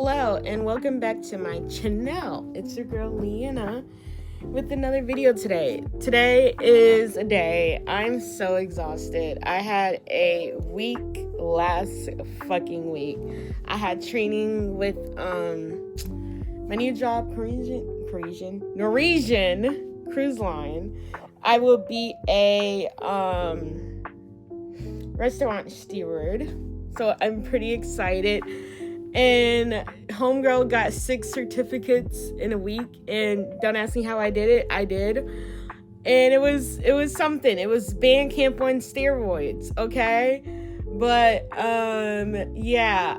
Hello, and welcome back to my channel. It's your girl Liana with another video today. Today is a day. I'm so exhausted. I had a week last fucking week. I had training with my new job, Norwegian Cruise Line. I will be a restaurant steward, so I'm pretty excited. And homegirl got 6 certificates in a week, and don't ask me how I did it. I did, and it was something. It was band camp on steroids, okay? But yeah,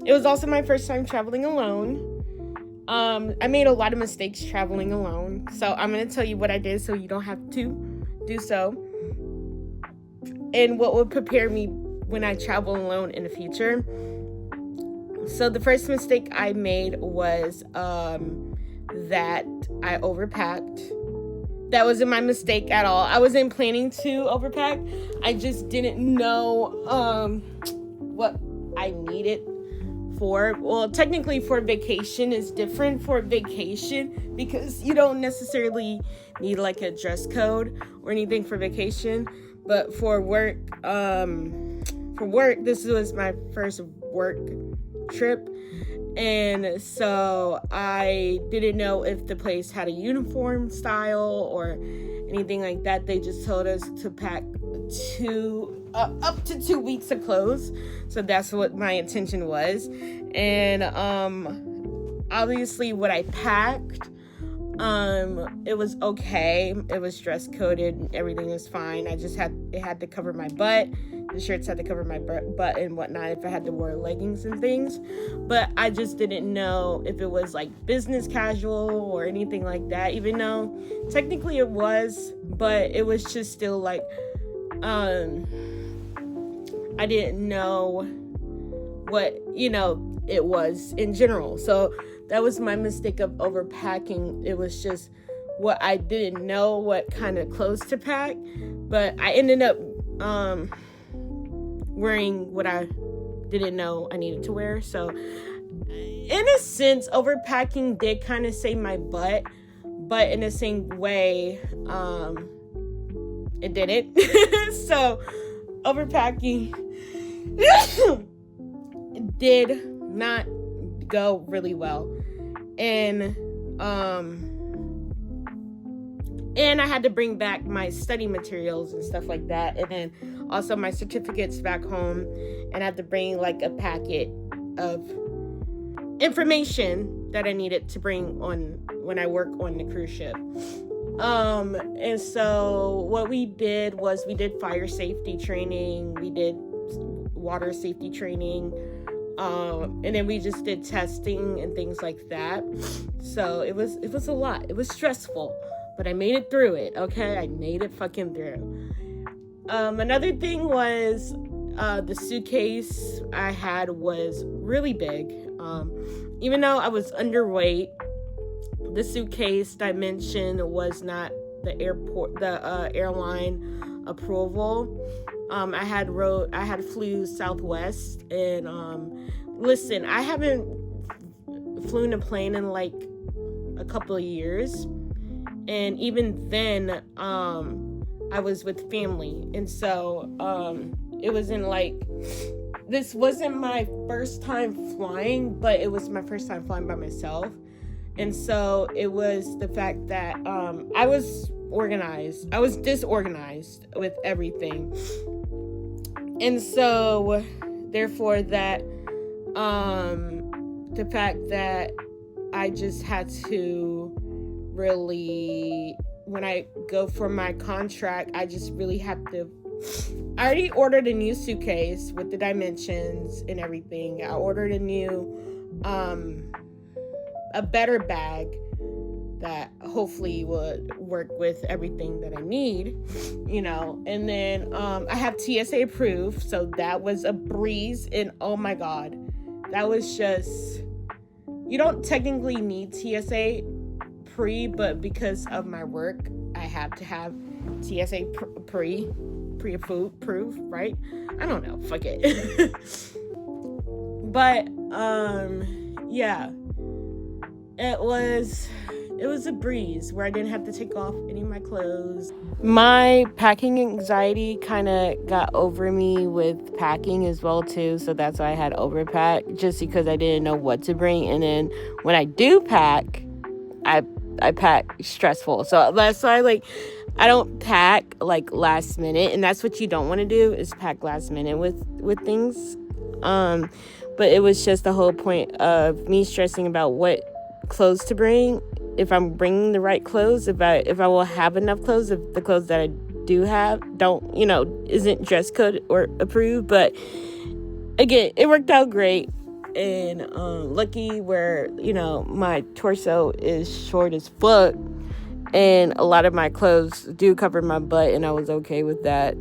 it was also my first time traveling alone. I made a lot of mistakes traveling alone, so I'm gonna tell you what I did so you don't have to do so, and what would prepare me when I travel alone in the future. So the first mistake I made was that I overpacked. That wasn't my mistake at all. I wasn't planning to overpack. I just didn't know what I needed for. Well, technically for vacation is different for vacation because you don't necessarily need like a dress code or anything for vacation. But for work, this was my first work trip, and so I didn't know if the place had a uniform style or anything like that. They just told us to pack up to 2 weeks of clothes, so that's what my intention was. And obviously what I packed, it was okay. It was dress coded and everything was fine. It had to cover my butt. The shirts had to cover my butt and whatnot if I had to wear leggings and things. But I just didn't know if it was like business casual or anything like that, even though technically it was, but it was just still like, I didn't know what, it was in general. So that was my mistake of overpacking. It was just what I didn't know what kind of clothes to pack, but I ended up wearing what I didn't know I needed to wear. So in a sense, overpacking did kind of save my butt, but in the same way, it didn't. So overpacking did not go really well, and I had to bring back my study materials and stuff like that, and then also my certificates back home, and I had to bring like a packet of information that I needed to bring on when I work on the cruise ship. And so what we did was we did fire safety training, we did water safety training, and then we just did testing and things like that. So it was a lot. It was stressful, but I made it through it. Okay, I made it fucking through. Another thing was the suitcase I had was really big. Even though I was underweight, the suitcase dimension was not the airline approval. I had flew Southwest, and listen, I haven't flown a plane in like a couple of years, and even then I was with family, and so it wasn't like, this wasn't my first time flying, but it was my first time flying by myself. And so it was the fact that I was disorganized with everything. And so therefore that the fact that I just had to really, when I go for my contract, I just really had to, I already ordered a new suitcase with the dimensions and everything. I ordered a new a better bag that hopefully would work with everything that I need, and then I have TSA approved, so that was a breeze. And oh my god, that was just, you don't technically need TSA but because of my work I have to have TSA pre-approved, right? I don't know, fuck it. But yeah, it was a breeze where I didn't have to take off any of my clothes. My packing anxiety kind of got over me with packing as well too, so that's why I had overpack, just because I didn't know what to bring. And then when I do pack, I pack stressful. So that's why, like, I don't pack like last minute, and that's what you don't want to do, is pack last minute with things. But it was just the whole point of me stressing about what clothes to bring, if I'm bringing the right clothes, if I will have enough clothes, if the clothes that I do have isn't dress code or approved. But again, it worked out great. And lucky where, my torso is short as fuck, and a lot of my clothes do cover my butt, and I was okay with that.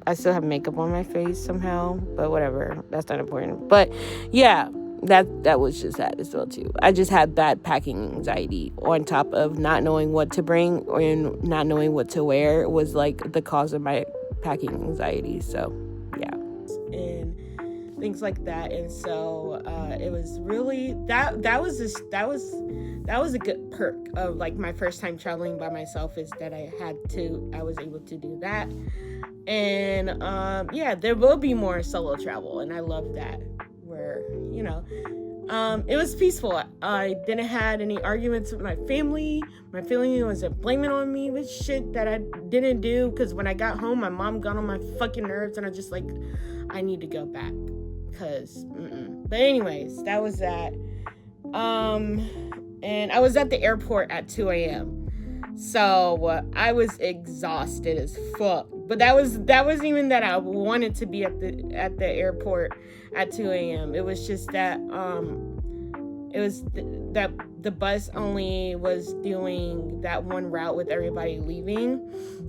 I still have makeup on my face somehow, but whatever, that's not important. But yeah, that was just that as well too. I just had bad packing anxiety on top of not knowing what to bring and not knowing what to wear was like the cause of my packing anxiety. So yeah, and things like that. And so it was really that was a good perk of like my first time traveling by myself, is that I was able to do that. And yeah, there will be more solo travel, and I love that, where it was peaceful. I didn't had any arguments with my family. My family wasn't blaming on me with shit that I didn't do, because when I got home, my mom got on my fucking nerves, and I just like, I need to go back, because But anyways, that was that. And I was at the airport at 2 a.m. So I was exhausted as fuck. But that wasn't even that I wanted to be at the airport at 2 a.m. It was just that it was that the bus only was doing that one route with everybody leaving,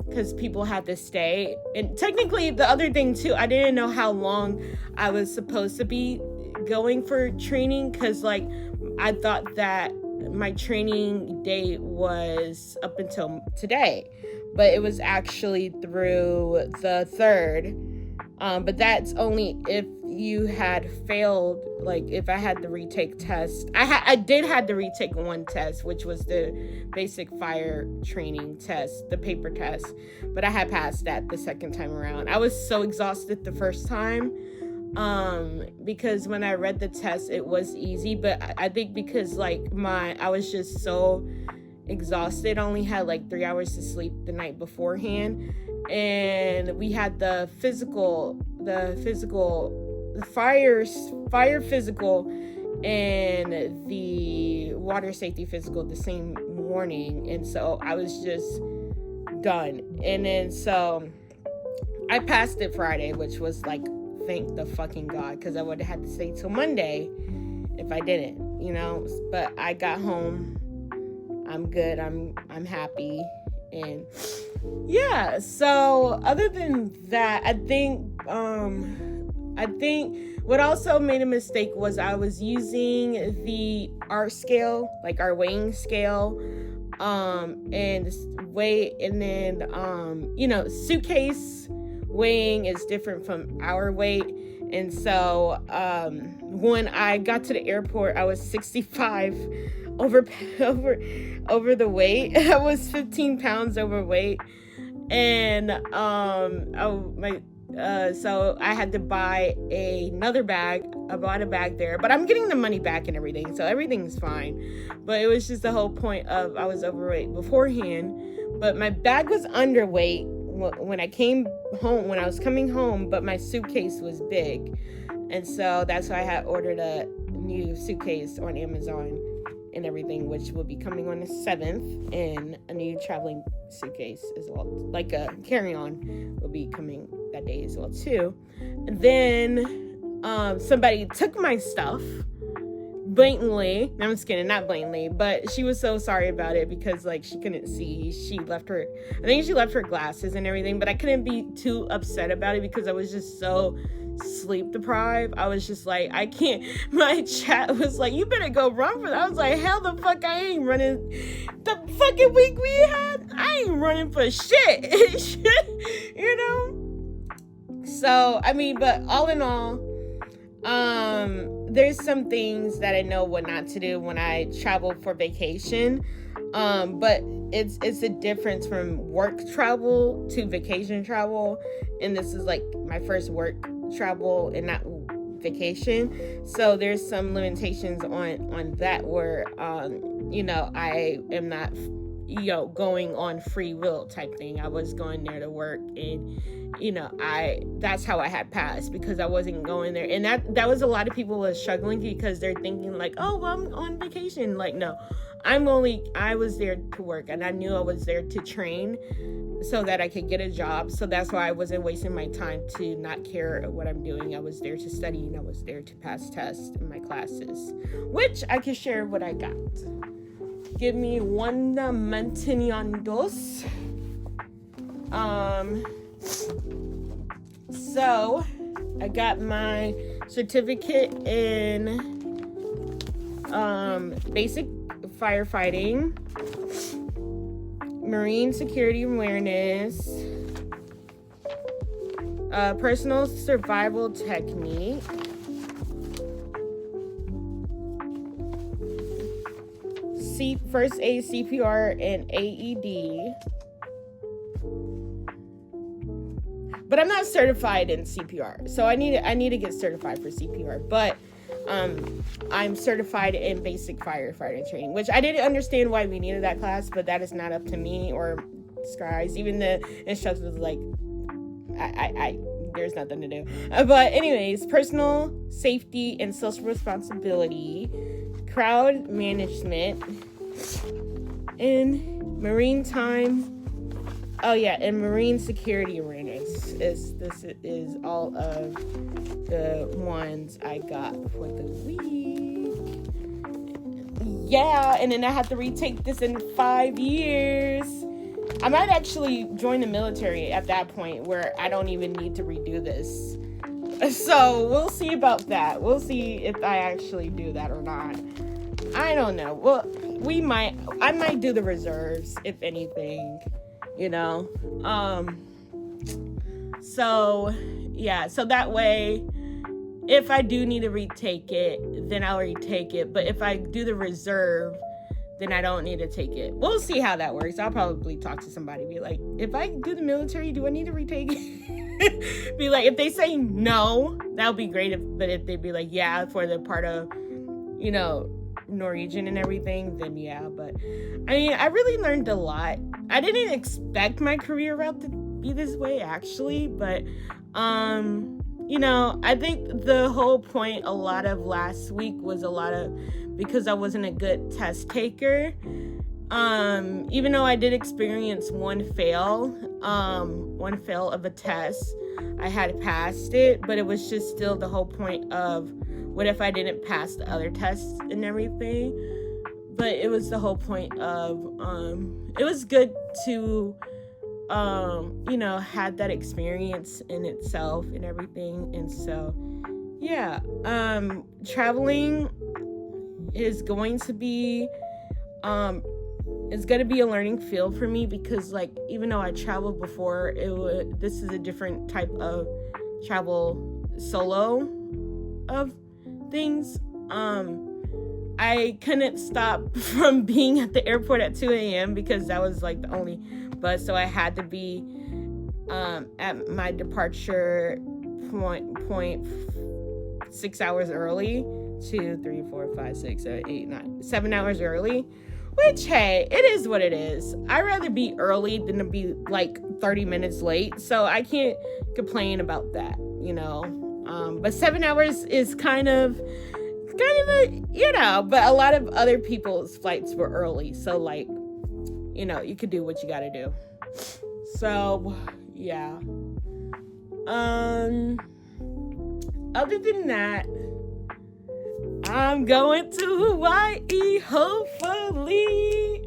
because people had to stay. And technically, the other thing too, I didn't know how long I was supposed to be going for training, because like I thought that my training date was up until today, but it was actually through the 3rd. But that's only if you had failed, like if I had the retake test. I did have to retake one test, which was the basic fire training test, the paper test, but I had passed that the second time around. I was so exhausted the first time, because when I read the test, it was easy, but I think because like I was just so exhausted. I only had like 3 hours to sleep the night beforehand, and we had the fire physical and the water safety physical the same morning, and so I was just done. And then so I passed it Friday, which was like, thank the fucking God, because I would have had to stay till Monday if I didn't, but I got home. I'm good. I'm happy. And yeah, so other than that, I think what also made a mistake was I was using the art scale, like our weighing scale, and weight, and then suitcase weighing is different from our weight. And so when I got to the airport, I was 65 over the weight. I was 15 pounds overweight, and so I had to buy another bag. I bought a bag there, but I'm getting the money back and everything, so everything's fine. But it was just the whole point of I was overweight beforehand, but my bag was underweight when I came home, when I was coming home, but my suitcase was big. And so that's why I had ordered a new suitcase on Amazon and everything, which will be coming on the 7th, and a new traveling suitcase as well, like a carry-on, will be coming that day as well too. And then somebody took my stuff blatantly. No, I'm just kidding, not blatantly, but she was so sorry about it because like she couldn't see. I think she left her glasses and everything, but I couldn't be too upset about it because I was just so sleep deprived. I was just like, I can't. My chat was like, you better go run for that. I was like, hell the fuck I ain't running. The fucking week we had, I ain't running for shit. So I mean, but all in all, there's some things that I know what not to do when I travel for vacation. But it's a difference from work travel to vacation travel. And this is like my first work travel and not vacation. So there's some limitations on that where, I am not, going on free will type thing. I was going there to work, and that's how I had passed, because I wasn't going there. And that was a lot of people was struggling because they're thinking like, oh, well, I'm on vacation. Like, no, I was there to work, and I knew I was there to train so that I could get a job. So that's why I wasn't wasting my time to not care what I'm doing. I was there to study, and I was there to pass tests in my classes, which I can share what I got. Give me one mantenimientos. So I got my certificate in basic firefighting, marine security awareness, personal survival technique, first aid, CPR, and AED. But I'm not certified in CPR, so I need to get certified for CPR. But I'm certified in basic firefighting training, which I didn't understand why we needed that class, but that is not up to me or Skies. Even the instructor was like, I there's nothing to do. But anyways, personal safety and social responsibility, crowd management, and and marine security awareness. This is all of the ones I got for the week. Yeah, and then I have to retake this in 5 years. I might actually join the military at that point where I don't even need to redo this. So we'll see about that. We'll see if I actually do that or not. I don't know. Well, I might do the reserves, if anything, So that way, if I do need to retake it, then I'll retake it. But if I do the reserve, then I don't need to take it. We'll see how that works. I'll probably talk to somebody, be like, if I do the military, do I need to retake it? Be like, if they say no, that would be great. But if they'd be like, yeah, for the part of, Norwegian and everything, then yeah. But I mean, I really learned a lot. I didn't expect my career route to be this way, actually, but I think the whole point a lot of last week was because I wasn't a good test taker. Even though I did experience one fail of a test, I had passed it, but it was just still the whole point of what if I didn't pass the other tests and everything. But it was the whole point of it was good to had that experience in itself and everything. And so yeah, traveling is going to be it's going to be a learning field for me, because like, even though I traveled before, this is a different type of travel solo of things. I couldn't stop from being at the airport at 2 a.m. because that was like the only bus, so I had to be at my departure point 6 hours early. 2, 3, 4, 5, 6, 7, 8, 9, 7 hours early. Which, hey, it is what it is. I'd rather be early than to be like 30 minutes late, so I can't complain about that, But 7 hours is kind of a, but a lot of other people's flights were early, so like, you could do what you gotta do. So, yeah. Other than that, I'm going to Hawaii, hopefully.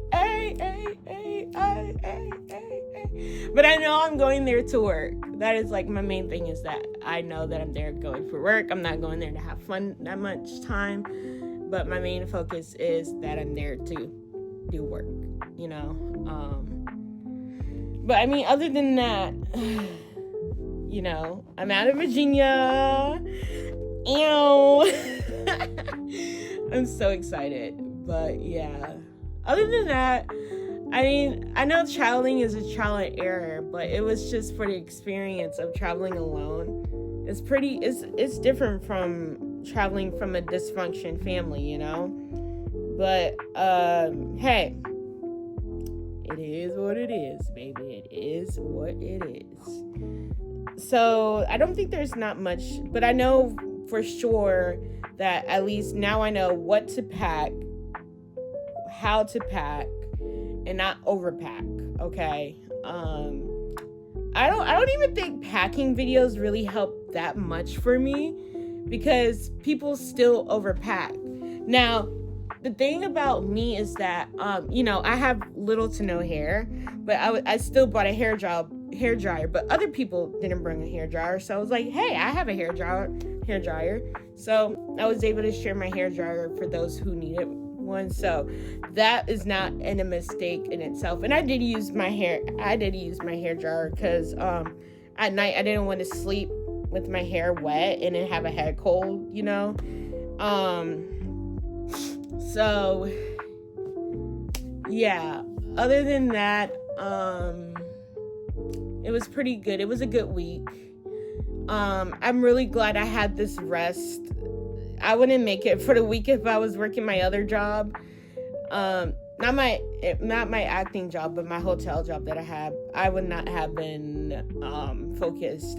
But I know I'm going there to work. That is like my main thing, is that I know that I'm there going for work. I'm not going there to have fun that much time. But my main focus is that I'm there to do work, But I mean, other than that, I'm out of Virginia. I'm so excited. But yeah. Other than that, I mean, I know traveling is a trial and error, but it was just for the experience of traveling alone. It's different from traveling from a dysfunction family, you know? But hey, it is what it is, baby. It is what it is. So I don't think there's not much, but I know for sure that at least now I know what to pack, how to pack, and not overpack. Okay. I don't even think packing videos really help that much for me because people still overpack. Now, the thing about me is that I have little to no hair, but I still bought a hair dryer, but other people didn't bring a hair dryer, so I was like, hey, I have a hair dryer. So I was able to share my hair dryer for those who needed one. So that is not a mistake in itself. And I did use my hair dryer because at night I didn't want to sleep with my hair wet and then have a head cold, you know. So yeah, other than that, it was pretty good. It was a good week. I'm really glad I had this rest. I wouldn't make it for the week if I was working my other job. Not my acting job, but my hotel job that I had. I would not have been focused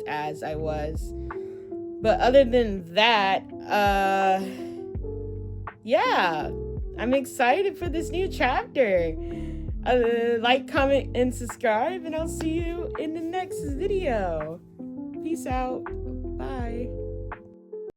as I was. But other than that, yeah, I'm excited for this new chapter. Like, comment, and subscribe, and I'll see you in the next video. Peace out. Bye.